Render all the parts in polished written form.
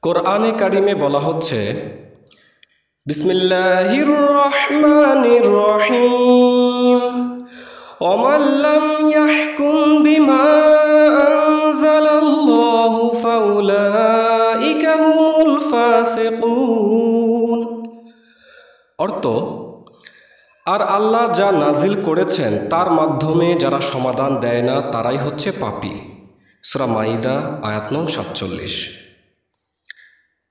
কোরআনে কারিমে বলা হচ্ছে, বিসমিল্লাহির রহমানির রহিম, ওমান লাম ইয়াহকুম বিমা আনজালাল্লাহু ফাউলাইকা হুমুল ফাসিকুন। অর্থ, আর আল্লাহ যা নাজিল করেছেন তার মাধ্যমে যারা সমাধান দেয় না তারাই হচ্ছে পাপী। সূরা মাইদা আয়াত নং ৪৭।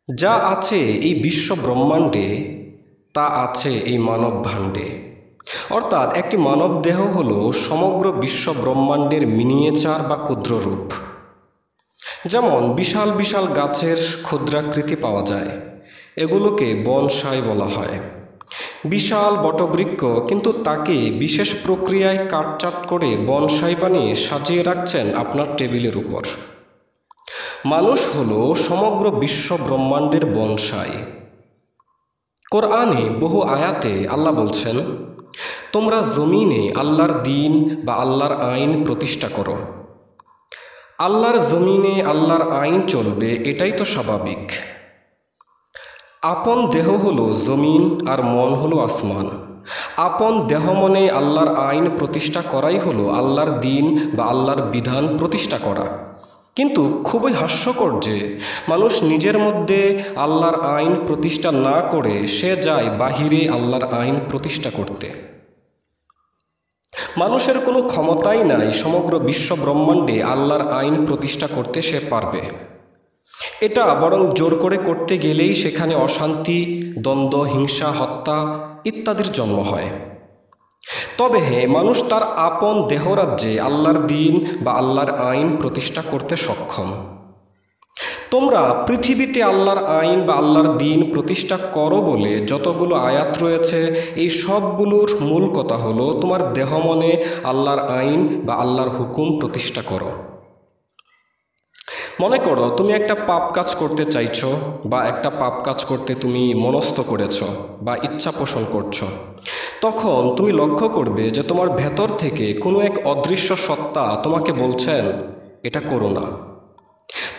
যা আছে এই বিশ্ব ব্রহ্মাণ্ডে তা আছে এই মানব ভাণ্ডে। অর্থাৎ একটি মানব দেহ হল সমগ্র বিশ্ব ব্রহ্মাণ্ডের মিনিয়েচার বা ক্ষুদ্র রূপ। যেমন বিশাল বিশাল গাছের ক্ষুদ্রাকৃতি পাওয়া যায়, এগুলোকে বনসাই বলা হয়। বিশাল বটবৃক্ষ, কিন্তু তাকে বিশেষ প্রক্রিয়ায় কাটচাট করে বনসাই বানিয়ে সাজিয়ে রাখছেন আপনার টেবিলের উপর। মানুষ হলো সমগ্র বিশ্ব ব্রহ্মাণ্ডের বনসাই। কোরআনে বহু আয়াতে আল্লাহ বলছেন, তোমরা জমিনে আল্লাহর দ্বীন বা আল্লাহর আইন প্রতিষ্ঠা করো। আল্লাহর জমিনে আল্লাহর আইন চলবে, এটাই তো স্বাভাবিক। আপন দেহ হলো জমিন আর মন হলো আসমান। আপন দেহ মনে আল্লাহর আইন প্রতিষ্ঠা করাই হলো আল্লাহর দ্বীন বা আল্লাহর বিধান প্রতিষ্ঠা করা। কিন্তু খুবই হাস্যকর যে মানুষ নিজের মধ্যে আল্লাহর আইন প্রতিষ্ঠা না করে সে যায় বাহিরে আল্লাহর আইন প্রতিষ্ঠা করতে। মানুষের কোনো ক্ষমতাই নাই সমগ্র বিশ্ব ব্রহ্মাণ্ডে আল্লাহর আইন প্রতিষ্ঠা করতে সে পারবে। এটা বরং জোর করে করতে গেলেই সেখানে অশান্তি, দ্বন্দ্ব, হিংসা, হত্যা ইত্যাদির জন্ম হয়। তবে হ্যাঁ, মানুষ তার আপন দেহরাজ্যে আল্লাহর দ্বীন বা আল্লাহর আইন প্রতিষ্ঠা করতে সক্ষম। তোমরা পৃথিবীতে আল্লাহর আইন বা আল্লাহর দ্বীন প্রতিষ্ঠা করো বলে যতগুলো আয়াত রয়েছে, এই সবগুলোর মূল কথা হলো তোমার দেহ মনে আল্লাহর আইন বা আল্লাহর হুকুম প্রতিষ্ঠা করো। মনে করো তুমি একটা পাপ কাজ করতে চাইছো, বা একটা পাপ কাজ করতে তুমি মনস্থ করেছ বা ইচ্ছা পোষণ করছো। তখন তুমি লক্ষ্য করবে যে তোমার ভেতর থেকে কোনো এক অদৃশ্য সত্তা তোমাকে বলছেন এটা করো না।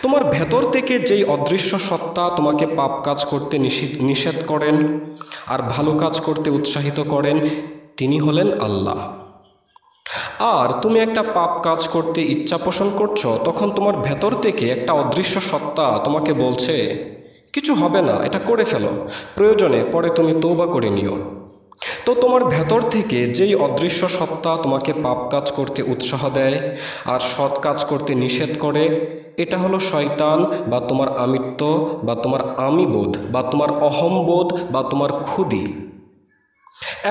তোমার ভেতর থেকে যেই অদৃশ্য সত্তা তোমাকে পাপ কাজ করতে নিষেধ করেন আর ভালো কাজ করতে উৎসাহিত করেন, তিনি হলেন আল্লাহ। আর তুমি একটা পাপ কাজ করতে ইচ্ছা পোষণ করছো, তখন তোমার ভেতর থেকে একটা অদৃশ্য সত্তা তোমাকে বলছে কিছু হবে না, এটা করে ফেলো, প্রয়োজনে পরে তুমি তওবা করে নিও। তো তোমার ভেতর থেকে যেই অদৃশ্য সত্তা তোমাকে পাপ কাজ করতে উৎসাহ দেয় আর সৎ কাজ করতে নিষেধ করে, এটা হলো শয়তান বা তোমার আমিত্ব বা তোমার আমিবোধ বা তোমার অহংবোধ বা তোমার ক্ষুধি।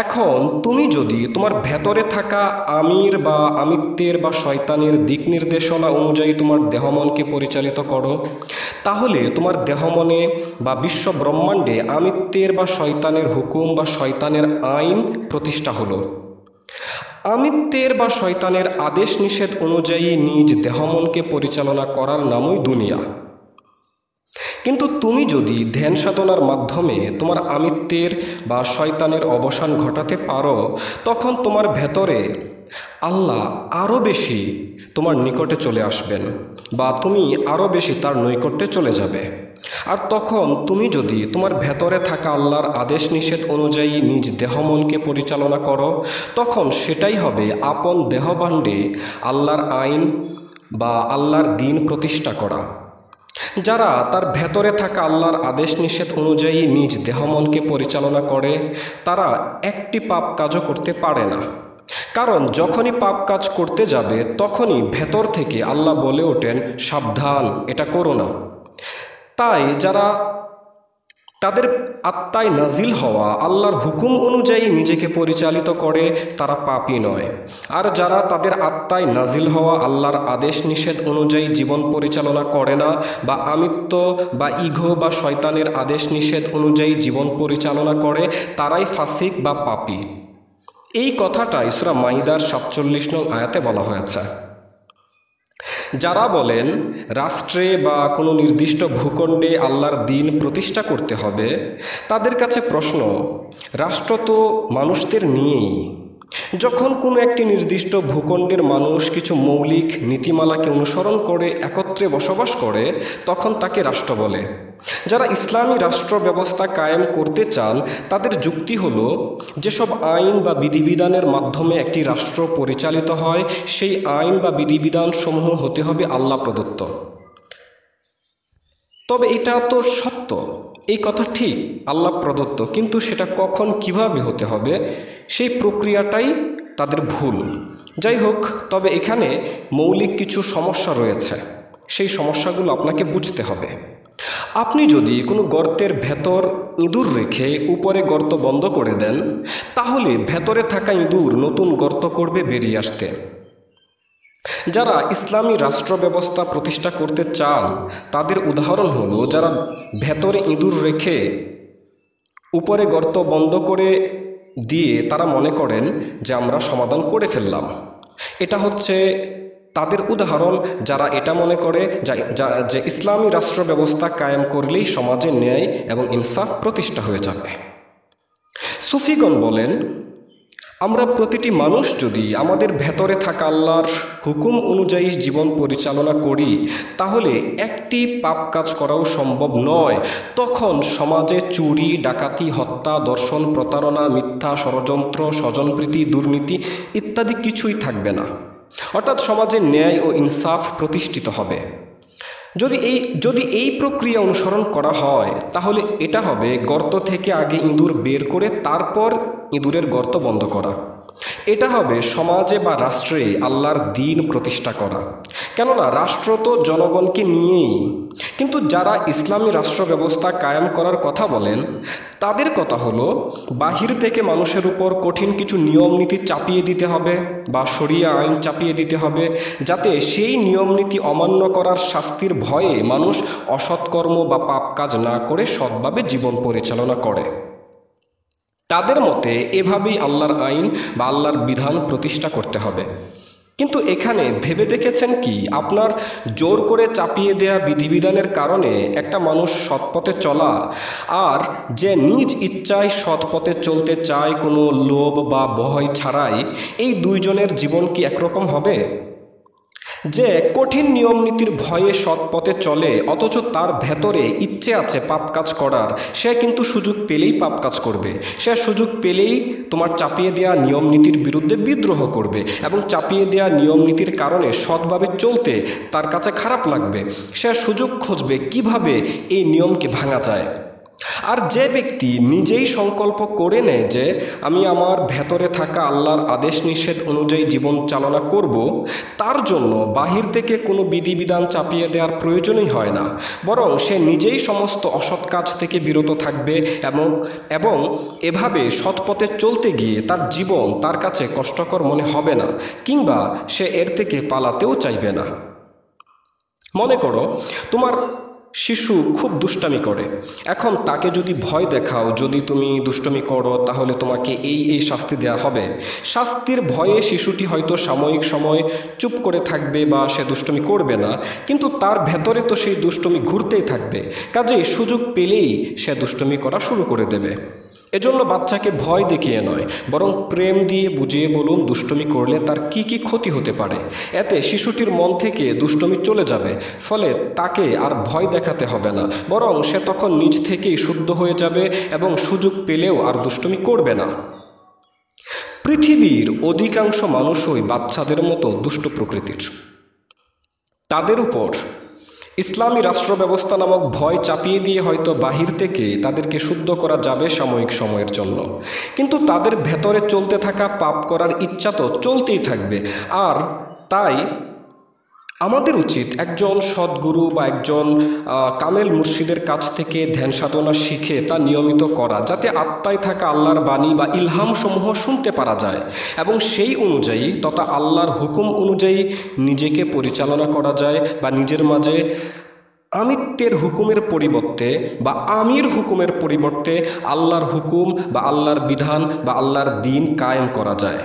এখন তুমি যদি তোমার ভেতরে থাকা আমির বা আমিত্বের বা শয়তানের দিক নির্দেশনা অনুযায়ী তোমার দেহমনকে পরিচালিত করো, তাহলে তোমার দেহমনে বা বিশ্ব ব্রহ্মাণ্ডে আমিত্বের বা শয়তানের হুকুম বা শয়তানের আইন প্রতিষ্ঠা হলো। আমিত্বের বা শয়তানের আদেশ নিষেধ অনুযায়ী নিজ দেহমনকে পরিচালনা করার নামই দুনিয়া। কিন্তু তুমি যদি ধ্যান সাধনার মাধ্যমে তোমার আমিত্বের বা শয়তানের অবসান ঘটাতে পারো, তখন তোমার ভেতরে আল্লাহ আরও বেশি তোমার নিকটে চলে আসবেন বা তুমি আরও বেশি তার নৈকট্যে চলে যাবে। আর তখন তুমি যদি তোমার ভেতরে থাকা আল্লাহর আদেশ নিষেধ অনুযায়ী নিজ দেহমনকে পরিচালনা করো, তখন সেটাই হবে আপন দেহভাণ্ডে আল্লাহর আইন বা আল্লাহর দ্বীন প্রতিষ্ঠা করা। যারা তার ভেতরে থাকা আল্লাহর আদেশ নিষেধ অনুযায়ী নিজ দেহমনকে পরিচালনা করে, তারা একটি পাপ কাজও করতে পারে না। কারণ যখনই পাপ কাজ করতে যাবে তখনই ভেতর থেকে আল্লাহ বলে ওঠেন, সাবধান, এটা করো না। তাই যারা তাদের আত্মায় নাজিল হওয়া আল্লাহর হুকুম অনুযায়ী নিজেকে পরিচালিত করে, তারা পাপী নয়। আর যারা তাদের আত্মায় নাজিল হওয়া আল্লাহর আদেশ নিষেধ অনুযায়ী জীবন পরিচালনা করে না বা আমিত্ব বা ইঘো বা শয়তানের আদেশ নিষেধ অনুযায়ী জীবন পরিচালনা করে, তারাই ফাসিক বা পাপী। এই কথাটাই সূরা মাইদার ৪৭ নং আয়াতে বলা হয়েছে। যারা বলেন রাষ্ট্রে বা কোনো নির্দিষ্ট ভূখণ্ডে আল্লাহর দ্বীন প্রতিষ্ঠা করতে হবে, তাদের কাছে প্রশ্ন, রাষ্ট্র তো মানুষদের নিয়েই, যখন কোনো একটি নির্দিষ্ট ভূখণ্ডের মানুষ কিছু মৌলিক নীতিমালাকে অনুসরণ করে একত্রে বসবাস করে, তখন তাকে রাষ্ট্র বলে। যারা ইসলামী রাষ্ট্র ব্যবস্থা কায়েম করতে চান, তাদের যুক্তি হলো, যেসব আইন বা বিধিবিধানের মাধ্যমে একটি রাষ্ট্র পরিচালিত হয়, সেই আইন বা বিধিবিধান সমূহ হতে হবে আল্লাহ প্রদত্ত। তবে এটা তো সত্য, এই কথা ঠিক, আল্লাহ প্রদত্ত, কিন্তু সেটা কখন কিভাবে হতে হবে সেই প্রক্রিয়াটাই তাদের ভুল। যাই হোক, তবে এখানে মৌলিক কিছু সমস্যা রয়েছে, সেই সমস্যাগুলো আপনাকে বুঝতে হবে। আপনি যদি কোনো গর্তের ভেতর ইঁদুর রেখে উপরে গর্ত বন্ধ করে দেন, তাহলে ভেতরে থাকা ইঁদুর নতুন গর্ত করবে বেরিয়ে আসতে। যারা ইসলামী রাষ্ট্র ব্যবস্থা প্রতিষ্ঠা করতে চান, তাদের উদাহরণ হলো যারা ভেতরে ইঁদুর রেখে উপরে গর্ত বন্ধ করে দিয়ে তারা মনে করেন যে আমরা সমাধান করে ফেললাম। এটা হচ্ছে তাদের উদাহরণ, যারা এটা মনে করে যে ইসলামী রাষ্ট্র ব্যবস্থা কায়েম করলেই সমাজে ন্যায় এবং ইনসাফ প্রতিষ্ঠা হয়ে যাবে। সুফিগণ বলেন, আমরা প্রতিটি মানুষ যদি আমাদের ভেতরে থাকা আল্লাহর হুকুম অনুযায়ী জীবন পরিচালনা করি, তাহলে একটি পাপ কাজ করাও সম্ভব নয়। তখন সমাজে চুরি, ডাকাতি, হত্যা, দর্শন, প্রতারণা, মিথ্যা, ষড়যন্ত্র, স্বজনপ্রীতি, দুর্নীতি ইত্যাদি কিছুই থাকবে না। অর্থাৎ সমাজে ন্যায় ও ইনসাফ প্রতিষ্ঠিত হবে। যদি এই প্রক্রিয়া অনুসরণ করা হয়, তাহলে এটা হবে গর্ত থেকে আগে ইঁদুর বের করে তারপর ইঁদুরের গর্ত বন্ধ করা। এটা হবে সমাজে বা রাষ্ট্রে আল্লাহর দ্বীন প্রতিষ্ঠা করা। কেননা রাষ্ট্র তো জনগণকে নিয়েই। কিন্তু যারা ইসলামী রাষ্ট্র ব্যবস্থা কায়েম করার কথা বলেন, তাদের কথা হলো বাহির থেকে মানুষের উপর কঠিন কিছু নিয়ম নীতি চাপিয়ে দিতে হবে বা শরিয়া আইন চাপিয়ে দিতে হবে, যাতে সেই নিয়ম নীতি অমান্য করার শাস্তির ভয়ে মানুষ অসৎকর্ম বা পাপ কাজ না করে সৎভাবে জীবন পরিচালনা করে। তাদের মতে এভাবেই আল্লাহর আইন বা আল্লাহর বিধান প্রতিষ্ঠা করতে হবে। কিন্তু এখানে ভেবে দেখেছেন কি, আপনার জোর করে চাপিয়ে দেয়া বিধিবিধানের কারণে একটা মানুষ সৎপথে চলা আর যে নিজ ইচ্ছায় সৎপথে চলতে চায় কোনো লোভ বা ভয় ছাড়াই, এই দুইজনের জীবন কি একরকম হবে? যে কঠিন নিয়ম নীতির ভয়ে সৎ পথে চলে অথচ তার ভেতরে ইচ্ছে আছে পাপ কাজ করার, সে কিন্তু সুযোগ পেলেই পাপ কাজ করবে। সে সুযোগ পেলেই তোমার চাপিয়ে দেওয়া নিয়ম নীতির বিরুদ্ধে বিদ্রোহ করবে এবং চাপিয়ে দেওয়া নিয়ম নীতির কারণে সৎভাবে চলতে তার কাছে খারাপ লাগবে। সে সুযোগ খুঁজবে কিভাবে এই নিয়মকে ভাঙা যায়। আর যে ব্যক্তি নিজেই সংকল্প করে নেয় যে আমি আমার ভেতরে থাকা আল্লাহর আদেশ নিষেধ অনুযায়ী জীবন চালনা করব, তার জন্য বাহির থেকে কোনো বিধিবিধান চাপিয়ে দেওয়ার প্রয়োজনই হয় না, বরং সে নিজেই সমস্ত অসৎ কাজ থেকে বিরত থাকবে এবং এভাবে সৎপথে চলতে গিয়ে তার জীবন তার কাছে কষ্টকর মনে হবে না, কিংবা সে এর থেকে পালাতেও চাইবে না। মনে করো তোমার শিশু খুব দুষ্টামি করে, এখন তাকে যদি ভয় দেখাও যদি তুমি দুষ্টমি করো তাহলে তোমাকে এই শাস্তি দেওয়া হবে। শাস্তির ভয়ে শিশুটি হয়তো সাময়িক সময় চুপ করে থাকবে বা সে দুষ্টমি করবে না, কিন্তু তার ভেতরে তো সেই দুষ্টমি ঘুরতেই থাকবে, কাজেই সুযোগ পেলেই সে দুষ্টমি করা শুরু করে দেবে। এজন্য বাচ্চাকে ভয় দেখিয়ে নয়, বরং প্রেম দিয়ে বুঝিয়ে বলুন দুষ্টমি করলে তার কি কি ক্ষতি হতে পারে। এতে শিশুটির মন থেকে দুষ্টমি চলে যাবে, ফলে তাকে আর ভয় দেখাতে হবে না, বরং সে তখন নিজ থেকেই শুদ্ধ হয়ে যাবে এবং সুযোগ পেলেও আর দুষ্টমি করবে না। পৃথিবীর অধিকাংশ মানুষই বাচ্চাদের মতো দুষ্ট প্রকৃতির। তাদের উপর ইসলামী রাষ্ট্র ব্যবস্থা নামক ভয় চাপিয়ে দিয়ে হয়তো বাহির থেকে তাদেরকে শুদ্ধ করা যাবে সাময়িক সময়ের জন্য, কিন্তু তাদের ভেতরে চলতে থাকা পাপ করার ইচ্ছা তো চলতেই থাকবে। আর তাই আমাদের উচিত একজন সদ্গুরু বা একজন কামেল মুর্শিদের কাছ থেকে ধ্যান সাধনা শিখে তা নিয়মিত করা, যাতে আত্মায় থাকা আল্লাহর বাণী বা ইলহামসমূহ শুনতে পারা যায় এবং সেই অনুযায়ী তথা আল্লাহর হুকুম অনুযায়ী নিজেকে পরিচালনা করা যায়, বা নিজের মাঝে আমিত্বের হুকুমের পরিবর্তে বা আমির হুকুমের পরিবর্তে আল্লাহর হুকুম বা আল্লাহর বিধান বা আল্লাহর দ্বীন কায়েম করা যায়।